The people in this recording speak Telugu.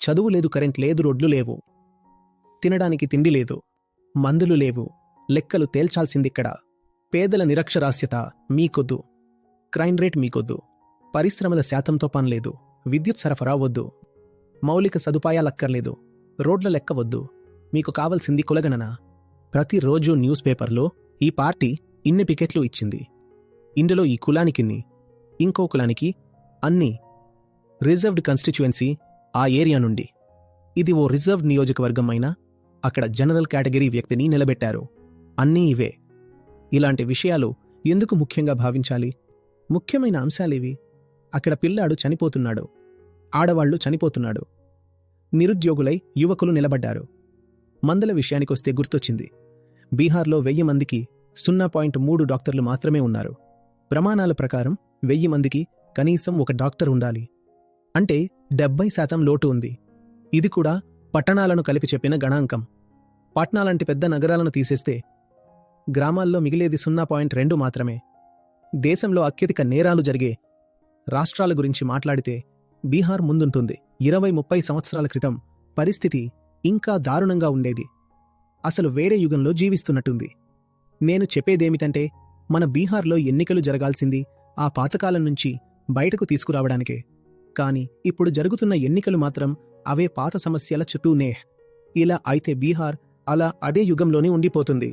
చదువు లేదు, కరెంట్ లేదు, రోడ్లు లేవు, తినడానికి తిండి లేదు, మందులు లేవు, లెక్కలు తేల్చాల్సిందిక్కడ. పేదల నిరక్షరాస్యత మీకొద్దు, క్రైమ్ రేట్ మీకొద్దు, పరిశ్రమల శాతంతో పనిలేదు, విద్యుత్ సరఫరా వద్దు, మౌలిక సదుపాయాలక్కర్లేదు, రోడ్ల లెక్క వద్దు, మీకు కావలసింది కులగణన. ప్రతిరోజు న్యూస్ పేపర్లో ఈ పార్టీ ఇన్ని పికెట్లు ఇచ్చింది, ఇందులో ఈ కులానికిన్ని, ఇంకో కులానికి అన్ని. రిజర్వ్డ్ కన్స్టిట్యుయెన్సీ ఆ ఏరియా నుండి. ఇది ఓ రిజర్వ్డ్ నియోజకవర్గం అయినా అక్కడ జనరల్ కేటగిరీ వ్యక్తిని నిలబెట్టారు. అన్నీ ఇవే. ఇలాంటి విషయాలు ఎందుకు ముఖ్యంగా భావించాలి? ముఖ్యమైన అంశాలివి. అక్కడ పిల్లాడు చనిపోతున్నాడు, ఆడవాళ్లు చనిపోతున్నాడు, నిరుద్యోగులై యువకులు నిలబడ్డారు. మందుల విషయానికొస్తే గుర్తొచ్చింది, బీహార్లో 1000 మందికి 0.3 డాక్టర్లు మాత్రమే ఉన్నారు. ప్రమాణాల ప్రకారం 1000 మందికి కనీసం ఒక డాక్టర్ ఉండాలి. అంటే 70% లోటు ఉంది. ఇది కూడా పట్టణాలను కలిపి చెప్పిన గణాంకం. పట్నాలాంటి పెద్ద నగరాలను తీసేస్తే గ్రామాల్లో మిగిలేది 0.2 మాత్రమే. దేశంలో అత్యధిక నేరాలు జరిగే రాష్ట్రాల గురించి మాట్లాడితే బీహార్ ముందుంటుంది. 20-30 సంవత్సరాల క్రితం పరిస్థితి ఇంకా దారుణంగా ఉండేది. అసలు వేరే యుగంలో జీవిస్తున్నట్టుంది. నేను చెప్పేదేమిటంటే, మన బీహార్లో ఎన్నికలు జరగాల్సింది ఆ పాతకాలం నుంచి బయటకు తీసుకురావడానికే. కాని ఇప్పుడు జరుగుతున్న ఎన్నికలు మాత్రం అవే పాత సమస్యల చుట్టూనే. ఇలా అయితే బీహార్ అలా అదే యుగంలోనే ఉండిపోతుంది.